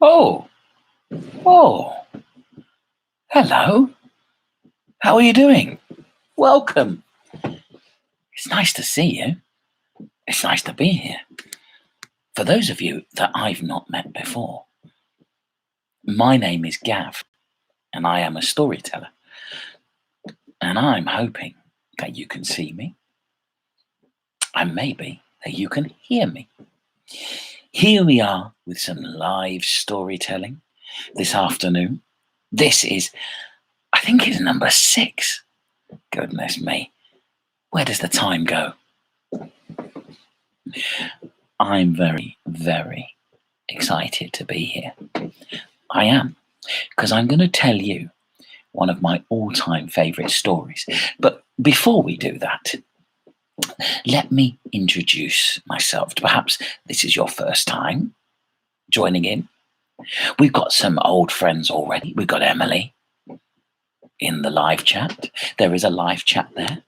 Oh, oh, hello. How are you doing? Welcome. It's nice to see you. It's nice to be here. For those of you that I've not met before, my name is Gav, and I am a storyteller. And I'm hoping that you can see me, and maybe that you can hear me. Here we are with some live storytelling this afternoon. This is, I think it's number 6. Goodness me, where does the time go? I'm very, very excited to be here. I am, because I'm going to tell you one of my all-time favourite stories. But before we do that, let me introduce myself. Perhaps this is your first time joining in. We've got some old friends already. We've got Emily in the live chat. There is a live chat there,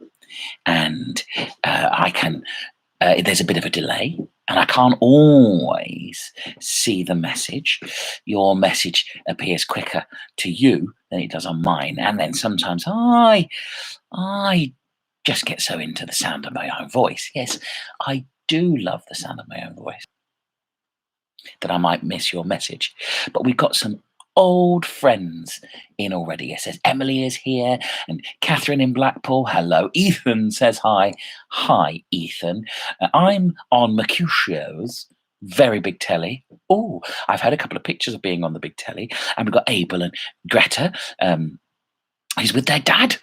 and there's a bit of a delay, and I can't always see the message. Your message appears quicker to you than it does on mine, and then sometimes I just get so into the sound of my own voice. Yes, I do love the sound of my own voice that I might miss your message. But we've got some old friends in already. It says Emily is here, and Catherine in Blackpool. Hello. Ethan says hi. Hi, Ethan. I'm on Mercutio's very big telly. Oh, I've had a couple of pictures of being on the big telly, and we've got Abel and Greta. He's with their dad.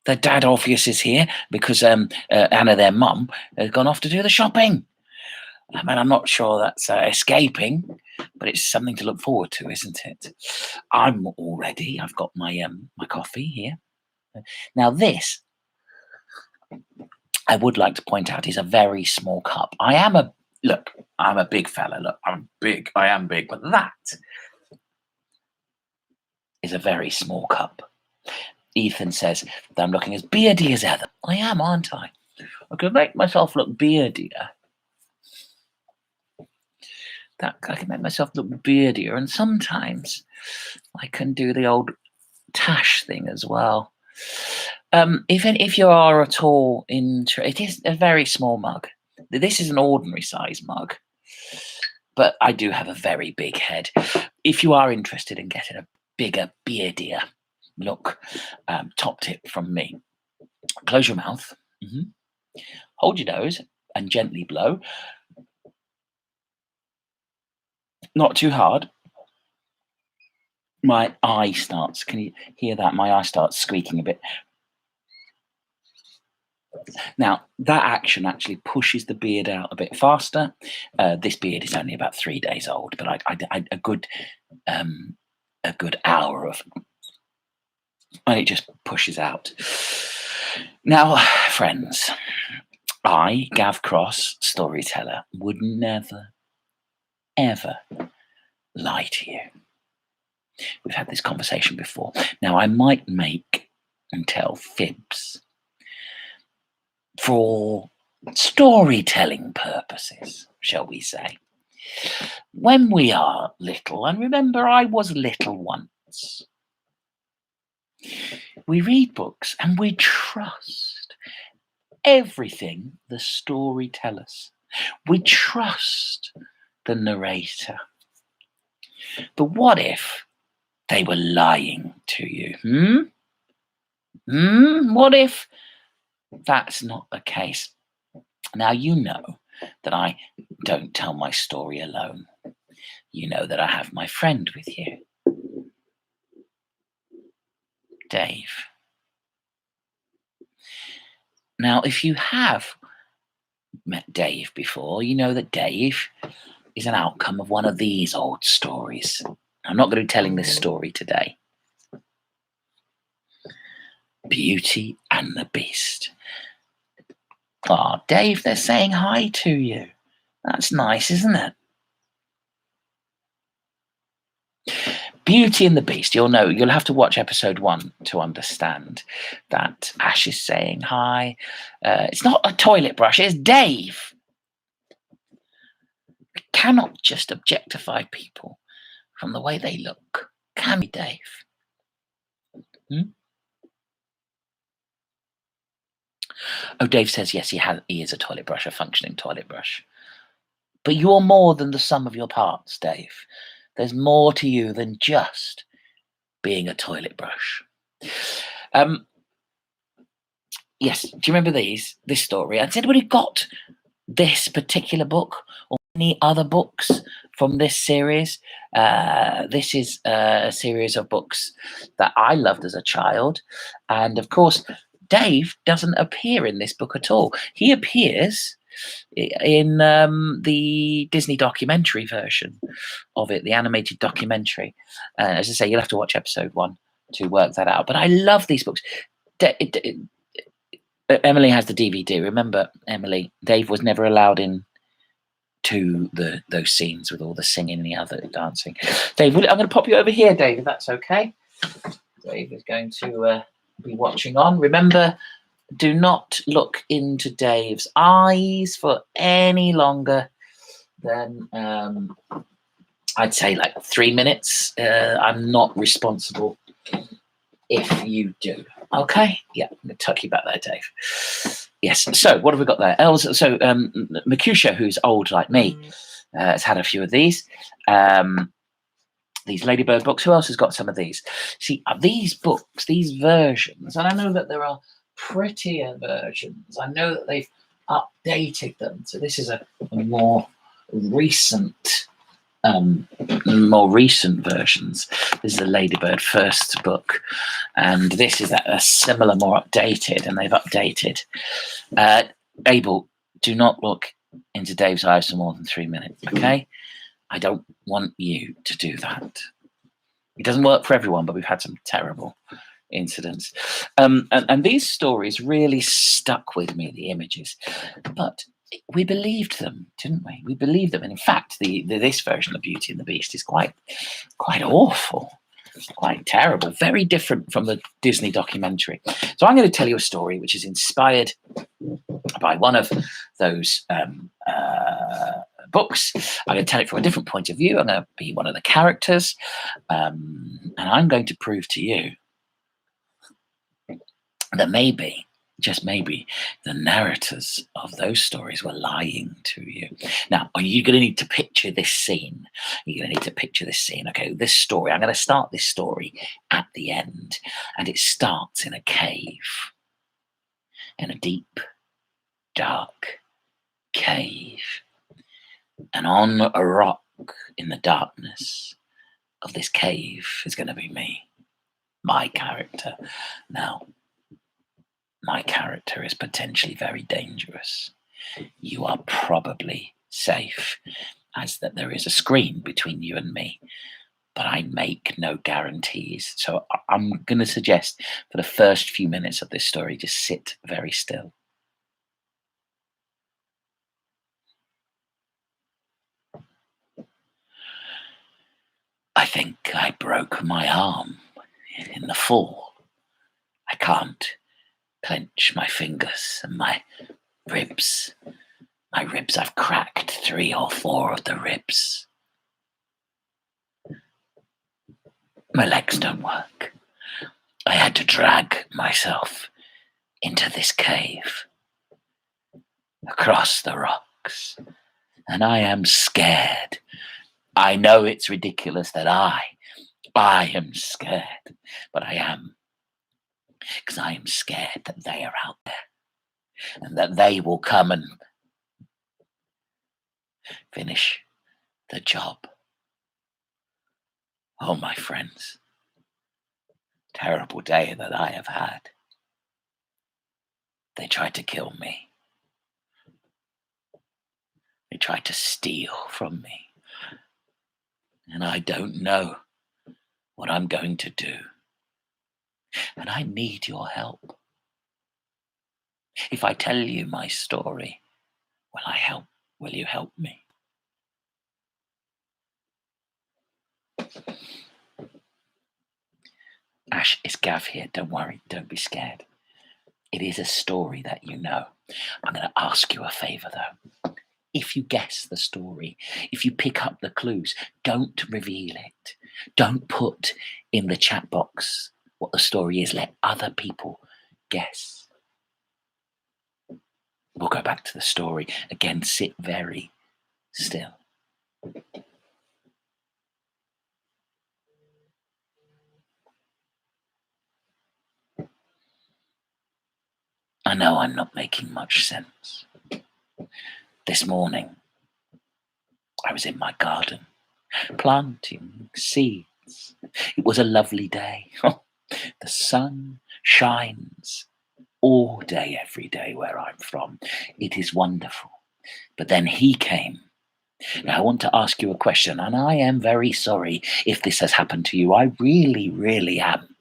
Their dad Orpheus is here because Anna, their mum, has gone off to do the shopping. I mean, I'm not sure that's escaping, but it's something to look forward to, isn't it? I'm all ready. I've got my my coffee here. Now, this, I would like to point out, is a very small cup. I'm a big fella. Look, I'm big. I am big, but that is a very small cup. Ethan says that I'm looking as beardy as ever. I am, aren't I? I could make myself look beardier. That I can make myself look beardier, and sometimes I can do the old tash thing as well. If you are at all it is a very small mug. This is an ordinary size mug, but I do have a very big head. If you are interested in getting a bigger, beardier look, top tip from me: close your mouth, hold your nose, and gently blow. Not too hard. My eye starts, can you hear that? My eye starts squeaking a bit. Now, that action actually pushes the beard out a bit faster. This beard is only about 3 days old, but I a good hour of, and it just pushes out. Now, friends, I, Gav Cross, storyteller, would never, ever lie to you. We've had this conversation before. Now, I might make and tell fibs for storytelling purposes, shall we say. When we are little, and remember I was little once, we read books and we trust everything the story tells us. We trust the narrator. But what if they were lying to you? What if that's not the case? Now, you know that I don't tell my story alone. You know that I have my friend with you, Dave. Now, if you have met Dave before, you know that Dave is an outcome of one of these old stories. I'm not going to be telling this story today. Beauty and the Beast. Oh, Dave, they're saying hi to you. That's nice, isn't it? Beauty and the Beast. You'll have to watch episode 1 to understand that Ash is saying hi. It's not a toilet brush, it's Dave. We cannot just objectify people from the way they look. Can we, Dave? Hmm? Oh, Dave says yes, he is a toilet brush, a functioning toilet brush. But you're more than the sum of your parts, Dave. There's more to you than just being a toilet brush. Yes, do you remember this story? Has anybody got this particular book or any other books from this series? This is a series of books that I loved as a child. And of course, Dave doesn't appear in this book at all. He appears in the Disney documentary version of it, the animated documentary. As I say, you'll have to watch episode 1 to work that out. But I love these books. Emily has the DVD. Remember, Emily, Dave was never allowed in to those scenes with all the singing and the other dancing. Dave, I'm going to pop you over here, Dave, if that's okay. Dave is going to be watching on. Remember, do not look into Dave's eyes for any longer than, I'd say, like 3 minutes. I'm not responsible if you do. Okay, yeah, I'm going to tuck you back there, Dave. Yes, so what have we got there? So Makusha, who's old like me, has had a few of these. These Ladybird books. Who else has got some of these? See, these books, these versions, and I know that there are prettier versions. I know that they've updated them. So this is a more recent versions. This is the Ladybird first book, and this is a similar, more updated, and they've updated. Abel, do not look into Dave's eyes for more than 3 minutes, okay? I don't want you to do that. It doesn't work for everyone, but we've had some terrible incidents. And these stories really stuck with me, the images. But we believed them, didn't we? We believed them. And in fact, this version of Beauty and the Beast is quite awful, quite terrible, very different from the Disney documentary. So I'm going to tell you a story which is inspired by one of those books. I'm going to tell it from a different point of view. I'm going to be one of the characters, and I'm going to prove to you that maybe, just maybe, the narrators of those stories were lying to you. Now, are you going to need to picture this scene? You're going to need to picture this scene. Okay, this story, I'm going to start this story at the end, and it starts in a cave, in a deep, dark cave. And on a rock in the darkness of this cave is going to be me, my character. Now, my character is potentially very dangerous. You are probably safe, as that there is a screen between you and me, but I make no guarantees. So I'm going to suggest for the first few minutes of this story, just sit very still. I think I broke my arm in the fall. I can't clench my fingers and my ribs. My ribs, I've cracked 3 or 4 of the ribs. My legs don't work. I had to drag myself into this cave, across the rocks, and I am scared. I know it's ridiculous that I am scared, but I am, because I am scared that they are out there and that they will come and finish the job. Oh, my friends, terrible day that I have had. They tried to kill me. They tried to steal from me. And I don't know what I'm going to do. And I need your help. If I tell you my story, will you help me? Ash, it's Gav here. Don't worry. Don't be scared. It is a story that you know. I'm going to ask you a favour, though. If you guess the story, if you pick up the clues, don't reveal it. Don't put in the chat box what the story is. Let other people guess. We'll go back to the story. Again, sit very still. I know I'm not making much sense. This morning, I was in my garden, planting seeds. It was a lovely day. The sun shines all day, every day where I'm from. It is wonderful. But then he came. Now, I want to ask you a question, and I am very sorry if this has happened to you. I really, really am.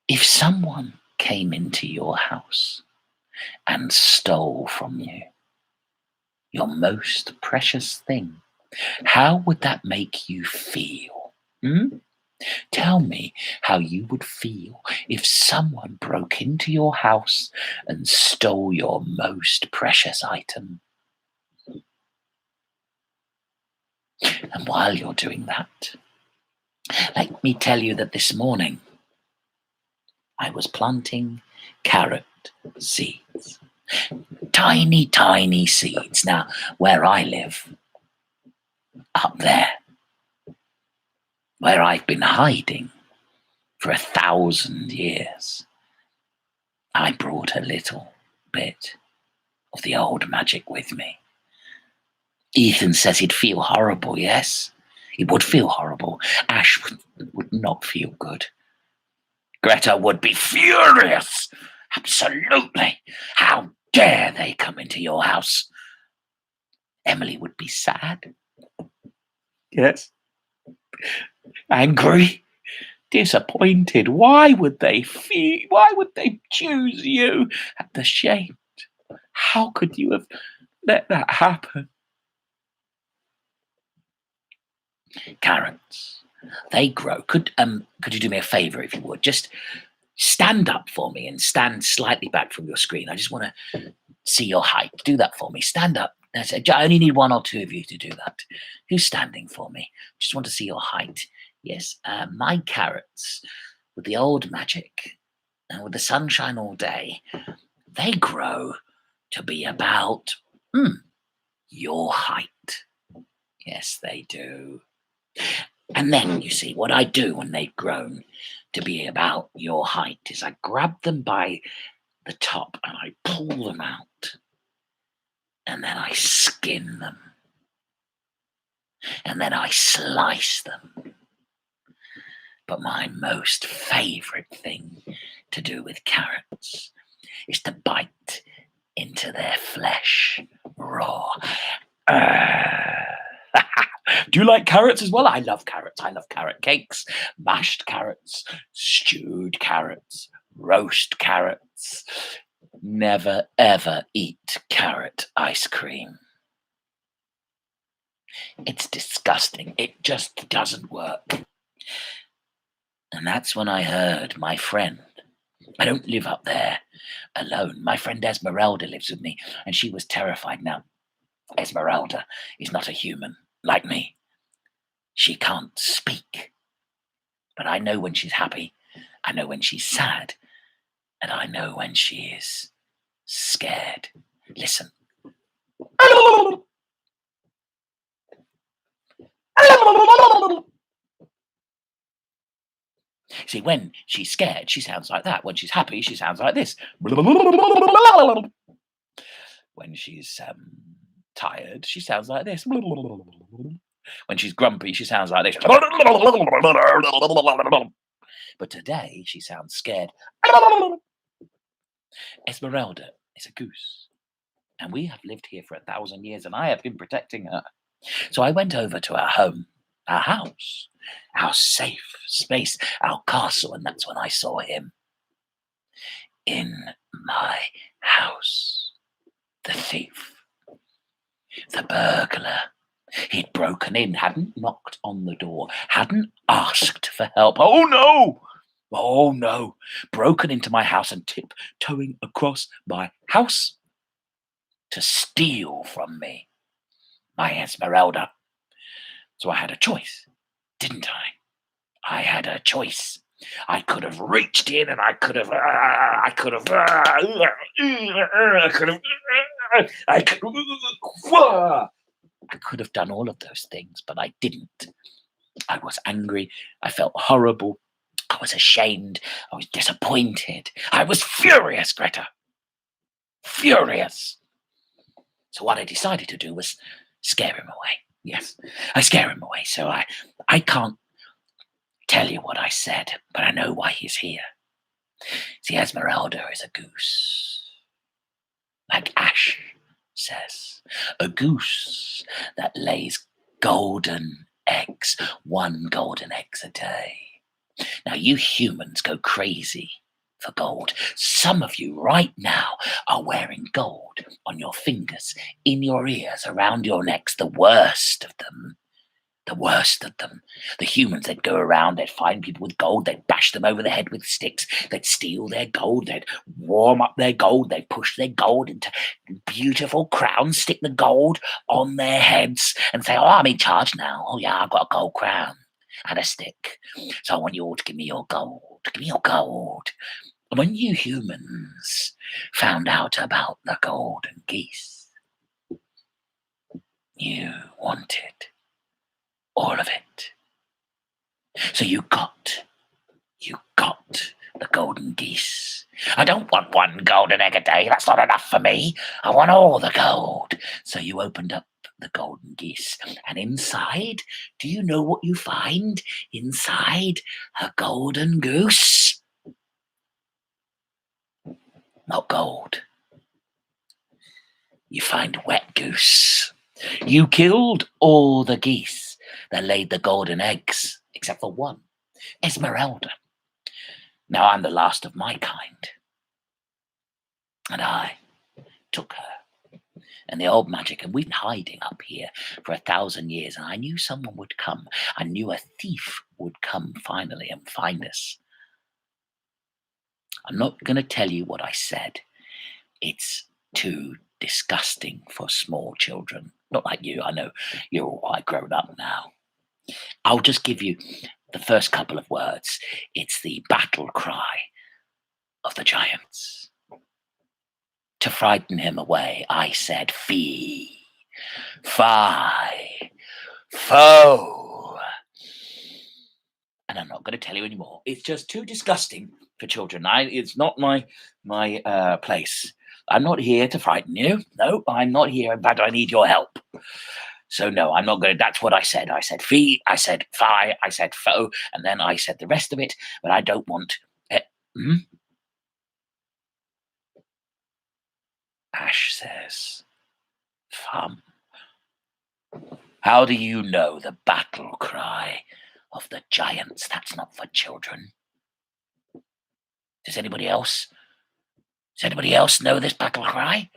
If someone came into your house and stole from you your most precious thing, how would that make you feel? Tell me how you would feel if someone broke into your house and stole your most precious item. And while you're doing that, let me tell you that this morning I was planting carrot seeds. Tiny, tiny seeds. Now, where I live, up there, where I've been hiding for 1,000 years, I brought a little bit of the old magic with me. Ethan says he'd feel horrible, yes? He would feel horrible. Ash would not feel good. Greta would be furious. Absolutely. How dare they come into your house? Emily would be sad. Yes. Angry. Disappointed. Why would they choose you? Ashamed. How could you have let that happen? Carrots. They grow. Could you do me a favor, if you would? Just stand up for me and stand slightly back from your screen. I just want to see your height. Do that for me. Stand up. I only need one or two of you to do that. Who's standing for me? Just want to see your height. Yes, my carrots, with the old magic and with the sunshine all day, they grow to be about your height. Yes, they do. And then, you see, what I do when they've grown to be about your height is I grab them by the top and I pull them out. And then I skin them. And then I slice them. But my most favourite thing to do with carrots is to bite into their flesh raw. Do you like carrots as well? I love carrots. I love carrot cakes, mashed carrots, stewed carrots, roast carrots. Never, ever eat carrot ice cream. It's disgusting. It just doesn't work. And that's when I heard my friend. I don't live up there alone. My friend Esmeralda lives with me, and she was terrified. Now, Esmeralda is not a human like me. She can't speak. But I know when she's happy, I know when she's sad, and I know when she is scared. Listen. See, when she's scared, she sounds like that. When she's happy, she sounds like this. When she's tired, she sounds like this. When she's grumpy, she sounds like this. But today, she sounds scared. Esmeralda is a goose, and we have lived here for 1,000 years, and I have been protecting her. So I went over to our home, our house, our safe space, our castle, and that's when I saw him. In my house, the thief, the burglar. He'd broken in, hadn't knocked on the door, hadn't asked for help. Oh no! Oh no! Broken into my house and tiptoeing across my house. to steal from me my Esmeralda. So I had a choice, didn't I? I had a choice. I could have reached in and I could have done all of those things, but I didn't. I was angry. I felt horrible. I was ashamed. I was disappointed. I was furious, Greta. Furious. So what I decided to do was scare him away. Yes, I scare him away. So I can't tell you what I said, but I know why he's here. See, Esmeralda is a goose. Like Ash says, a goose that lays golden eggs, 1 golden egg a day. Now, you humans go crazy for gold. Some of you right now are wearing gold on your fingers, in your ears, around your necks. The worst of them. The worst of them. The humans, they'd go around, they'd find people with gold, they'd bash them over the head with sticks, they'd steal their gold, they'd warm up their gold, they'd push their gold into beautiful crowns, stick the gold on their heads and say, oh, I'm in charge now. Oh, yeah, I've got a gold crown and a stick. So I want you all to give me your gold. Give me your gold. And when you humans found out about the golden geese, you wanted all of it. So you got the golden geese. I don't want 1 golden egg a day. That's not enough for me. I want all the gold. So you opened up the golden geese. And inside, do you know what you find inside a golden goose? Not gold. You find wet goose. You killed all the geese that laid the golden eggs, except for 1, Esmeralda. Now I'm the last of my kind. And I took her. And the old magic, and we've been hiding up here for 1,000 years, and I knew someone would come. I knew a thief would come finally and find us. I'm not going to tell you what I said. It's too disgusting for small children. Not like you. I know you're all quite grown up now. I'll just give you the first couple of words. It's the battle cry of the giants. To frighten him away, I said, fee, fi, fo. And I'm not going to tell you anymore. It's just too disgusting for children. It's not my place. I'm not here to frighten you. No, I'm not here. In fact, I need your help. So no, I'm not going to. That's what I said. I said fee, I said fi, I said fo, and then I said the rest of it, but I don't want it. Ash says, fum. How do you know the battle cry of the giants? That's not for children. Does anybody else know this battle cry?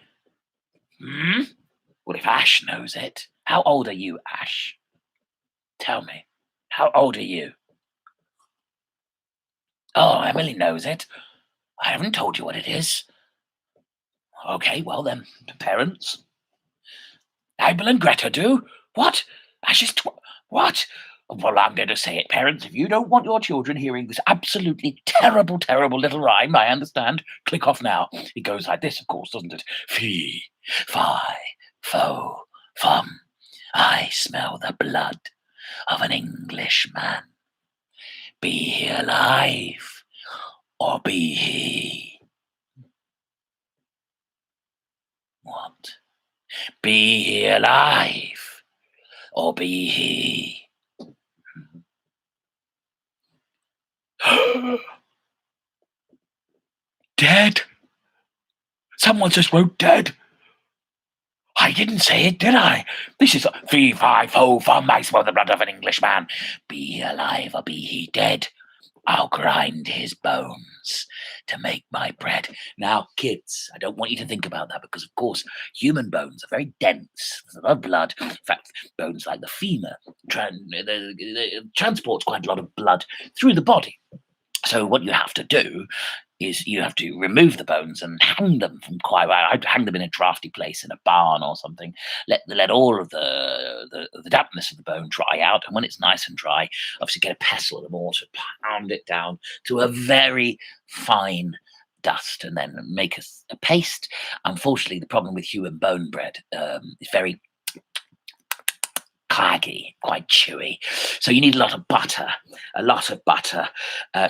Well, if Ash knows it, how old are you, Ash? Tell me, how old are you? Oh, Emily knows it. I haven't told you what it is. Okay, well then, parents. Abel and Greta do? What? Ash is what? Well, I'm going to say it, parents. If you don't want your children hearing this absolutely terrible, terrible little rhyme, I understand. Click off now. It goes like this, of course, doesn't it? Fee, fi, fo, fum. I smell the blood of an Englishman. Be he alive or be he? What? Be he alive or be he? Dead? Someone just wrote dead. I didn't say it, did I? This is fee, fi, fo, fum. I smell the blood of an Englishman. Be he alive or be he dead? I'll grind his bones to make my bread. Now, kids, I don't want you to think about that because, of course, human bones are very dense. There's a lot of blood. In fact, bones like the femur transports quite a lot of blood through the body. So what you have to do is you have to remove the bones and hang them from quite well. I'd hang them in a drafty place in a barn or something. Let all of the dampness of the bone dry out, and when it's nice and dry, obviously get a pestle and a mortar, pound it down to a very fine dust, and then make a paste. Unfortunately, the problem with human bone bread is very claggy, quite chewy. So you need a lot of butter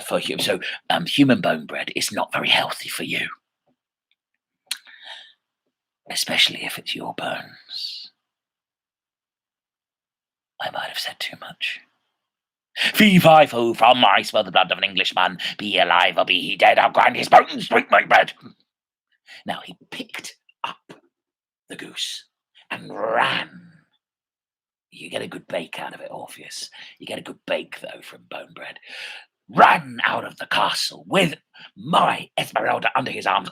for human. So human bone bread is not very healthy for you, especially if it's your bones. I might have said too much. Fee fi fo, from I smell the blood of an Englishman. Be he alive or be he dead, I'll grind his bones, drink my bread. Now he picked up the goose and ran. You get a good bake out of it, Orpheus. You get a good bake, though, from bone bread. Ran out of the castle with my Esmeralda under his arms.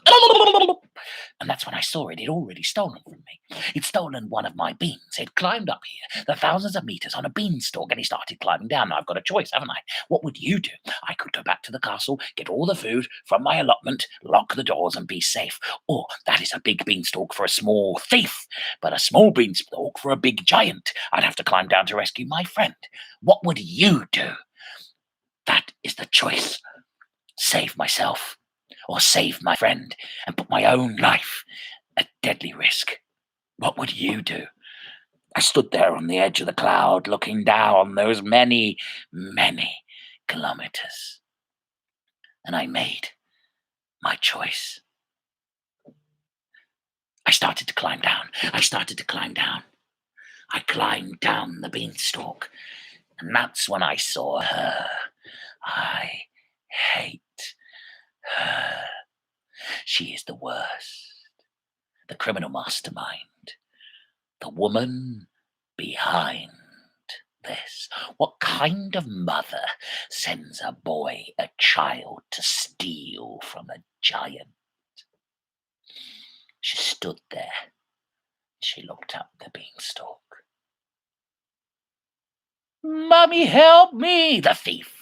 And that's when I saw it. He'd already stolen from me. He'd stolen one of my beans. He'd climbed up here, the thousands of meters on a beanstalk, and he started climbing down. Now I've got a choice, haven't I? What would you do? I could go back to the castle, get all the food from my allotment, lock the doors, and be safe. Or that is a big beanstalk for a small thief, but a small beanstalk for a big giant. I'd have to climb down to rescue my friend. What would you do? That is the choice. Save myself or save my friend and put my own life at deadly risk. What would you do? I stood there on the edge of the cloud looking down those many, many kilometers. And I made my choice. I started to climb down. I climbed down the beanstalk. And that's when I saw her. I hate her. She is the worst, the criminal mastermind, the woman behind this. What kind of mother sends a child to steal from a giant? She stood there. She looked up the beanstalk. "Mummy, help me," the thief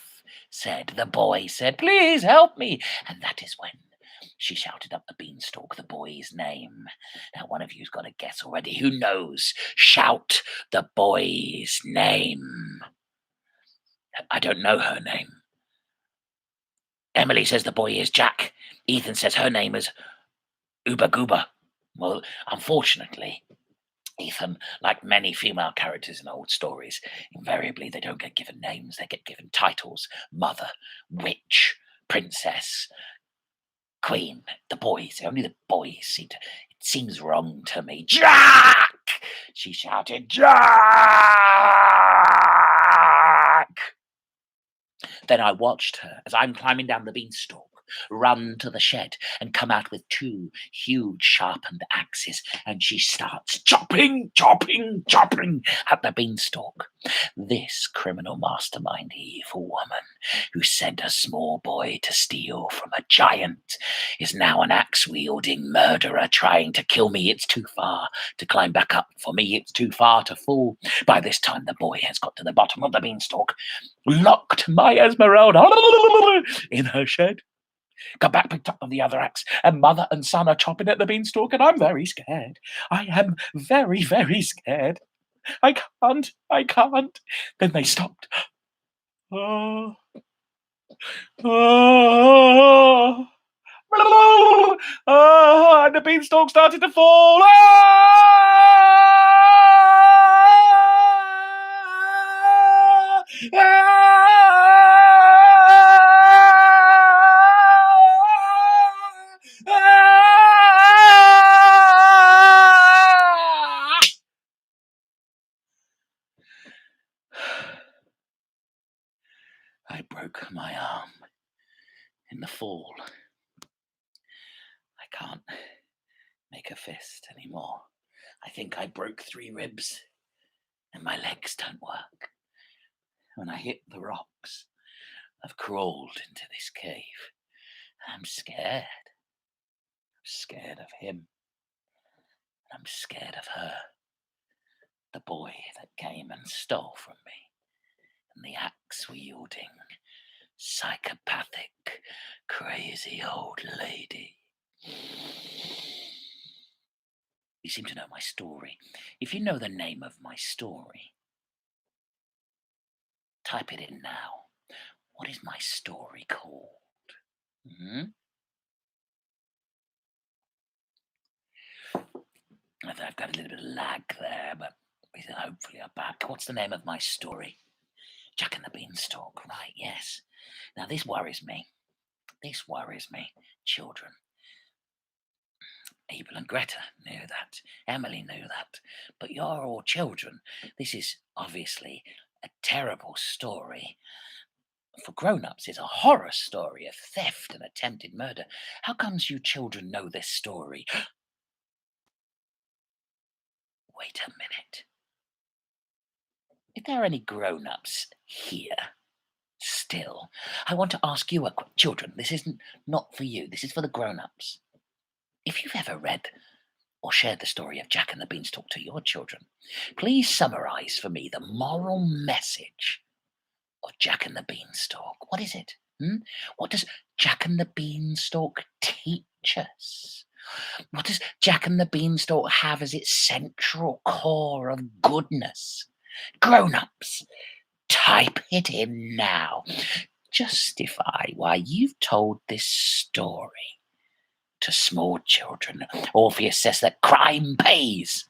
said. The boy said, "Please help me." And that is when she shouted up the beanstalk the boy's name. Now, one of you's got a guess already. Who knows? Shout the boy's name. I don't know her name. Emily says the boy is Jack. Ethan says her name is Uba Gooba. Well, unfortunately, Ethan, like many female characters in old stories, invariably they don't get given names, they get given titles: mother, witch, princess, queen. The boys, only the boys seem to. It seems wrong to me. "Jack!" she shouted. "Jack!" Then I watched her as I'm climbing down the beanstalk run to the shed and come out with two huge sharpened axes, and she starts chopping at the beanstalk. This criminal mastermind, evil woman who sent a small boy to steal from a giant, is now an axe-wielding murderer trying to kill me. It's too far to climb back up. For me, it's too far to fall. By this time, the boy has got to the bottom of the beanstalk, locked my Esmeralda in her shed. Come back, picked up the other axe, and mother and son are chopping at the beanstalk, and I'm very scared. I am very, very scared. I can't. Then they stopped. Oh, oh, oh, and the beanstalk started to fall. I broke my arm in the fall. I can't make a fist anymore. I think I broke 3 ribs and my legs don't work. When I hit the rocks, I've crawled into this cave. I'm scared. I'm scared of him. I'm scared of her. The boy that came and stole from me. And the axe-wielding, psychopathic, crazy old lady. You seem to know my story. If you know the name of my story, type it in now. What is my story called? I've got a little bit of lag there, but hopefully I'm back. What's the name of my story? Jack and the Beanstalk, right, yes. Now this worries me. Children. Abel and Greta knew that. Emily knew that. But you're all children. This is obviously a terrible story. For grown-ups, it's a horror story of theft and attempted murder. How comes you children know this story? Wait a minute. If there are any grown-ups here still, I want to ask you children, this isn't not for you, this is for the grown-ups. If you've ever read or shared the story of Jack and the Beanstalk to your children, please summarize for me the moral message of Jack and the Beanstalk. What is it? What does Jack and the Beanstalk teach us? What does Jack and the Beanstalk have as its central core of goodness? Grown-ups, type it in now. Justify why you've told this story to small children. Orpheus says that crime pays.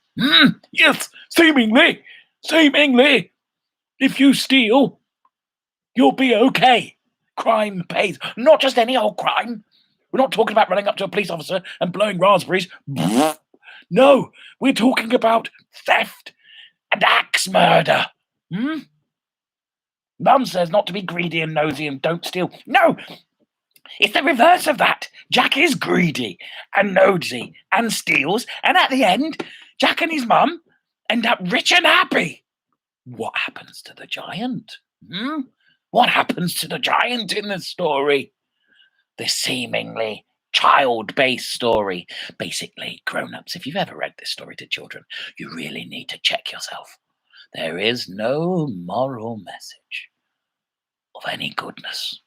Yes, seemingly. If you steal, you'll be okay. Crime pays. Not just any old crime. We're not talking about running up to a police officer and blowing raspberries. No, we're talking about theft and axe murder. Mum says not to be greedy and nosy and don't steal. No, it's the reverse of that. Jack is greedy and nosy and steals, and at the end, Jack and his mum end up rich and happy. What happens to the giant? What happens to the giant in the story? This seemingly child-based story. Basically, grown-ups, if you've ever read this story to children, you really need to check yourself. There is no moral message of any goodness.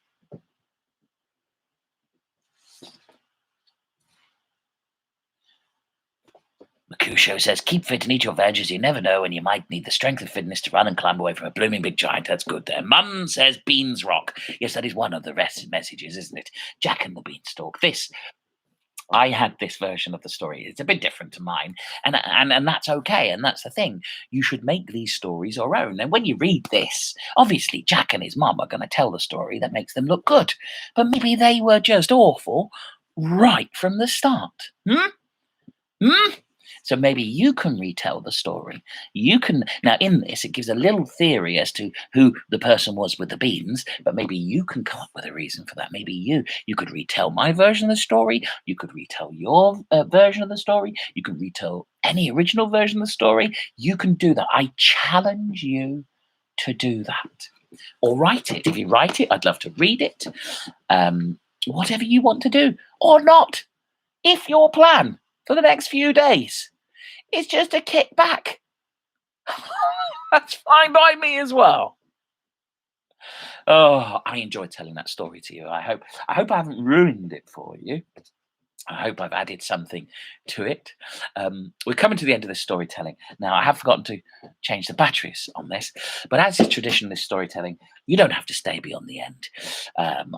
Mercutio says, keep fit and eat your veg, as you never know, and you might need the strength of fitness to run and climb away from a blooming big giant. That's good there. Mum says, beans rock. Yes, that is one of the rest messages, isn't it? Jack and the Beanstalk. I had this version of the story. It's a bit different to mine, and that's okay, and that's the thing. You should make these stories your own. And when you read this, obviously Jack and his mum are going to tell the story that makes them look good, but maybe they were just awful right from the start. So maybe you can retell the story. You can, now in this, it gives a little theory as to who the person was with the beans, but maybe you can come up with a reason for that. Maybe you could retell my version of the story. You could retell your version of the story. You could retell any original version of the story. You can do that. I challenge you to do that. Or write it. If you write it, I'd love to read it. Whatever you want to do. Or not. If your plan for the next few days is just to kick back, that's fine by me as well. Oh, I enjoyed telling that story to you. I hope I haven't ruined it for you. I hope I've added something to it. We're coming to the end of this storytelling. Now, I have forgotten to change the batteries on this, but as is tradition in this storytelling, you don't have to stay beyond the end.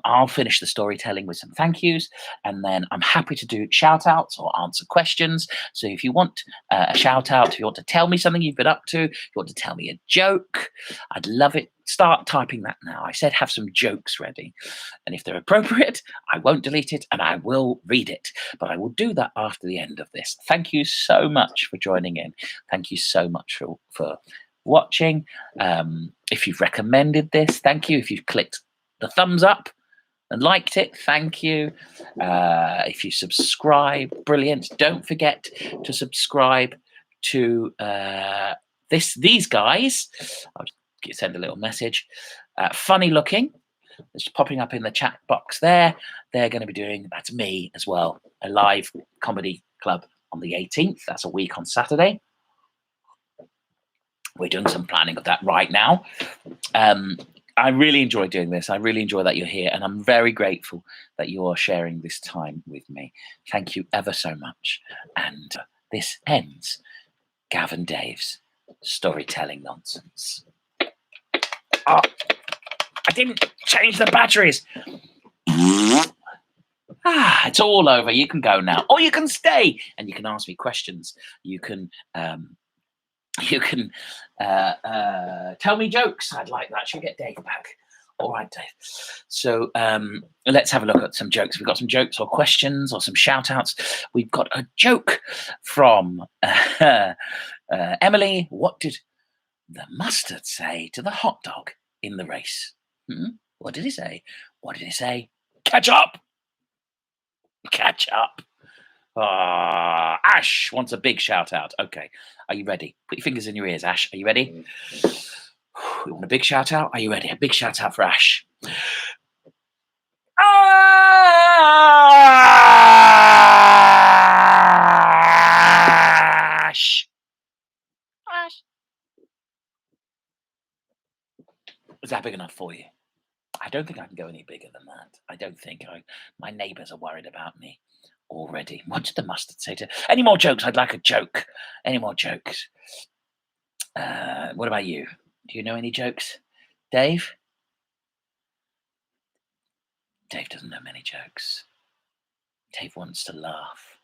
I'll finish the storytelling with some thank yous, and then I'm happy to do shout outs or answer questions. So if you want a shout out, if you want to tell me something you've been up to, if you want to tell me a joke, I'd love it. Start typing that now. I said have some jokes ready, and if they're appropriate, I won't delete it and I will read it, but I will do that after the end of this. Thank you so much for joining in. Thank you so much for watching. If you've recommended this, thank you. If you've clicked the thumbs up and liked it, thank you. If you subscribe, brilliant. Don't forget to subscribe to these guys. I'll send a little message. Funny looking. It's popping up in the chat box there. They're going to be doing, that's me as well, a live comedy club on the 18th. That's a week on Saturday. We're doing some planning of that right now. I really enjoy doing this. I really enjoy that you're here, and I'm very grateful that you are sharing this time with me. Thank you ever so much. And this ends Gav and Dave's Storytelling Nonsense. Oh, I didn't change the batteries. It's all over. You can go now, or you can stay, and you can ask me questions. You can tell me jokes. I'd like that. Should we get Dave back? All right, Dave. So let's have a look at some jokes. We've got some jokes or questions or some shout outs. We've got a joke from Emily. What did the mustard say to the hot dog in the race? What did he say? What did he say? Catch up! Catch up! Ash wants a big shout out. Okay, are you ready? Put your fingers in your ears, Ash. Are you ready? You want a big shout out? Are you ready? A big shout out for Ash. Ash! Ash! Was that big enough for you? I don't think I can go any bigger than that. I don't think. My neighbours are worried about me already. What did the mustard say to? Any more jokes? I'd like a joke. Any more jokes? What about you? Do you know any jokes? Dave? Dave doesn't know many jokes. Dave wants to laugh.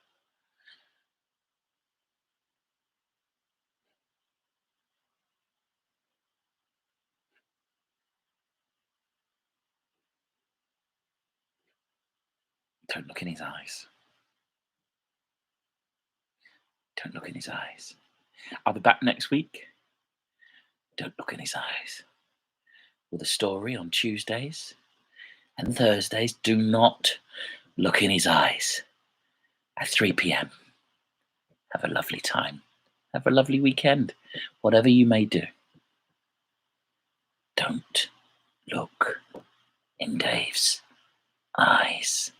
Don't look in his eyes. Don't look in his eyes. I'll be back next week. Don't look in his eyes. With a story on Tuesdays and Thursdays. Do not look in his eyes at 3 p.m. Have a lovely time. Have a lovely weekend. Whatever you may do. Don't look in Dave's eyes.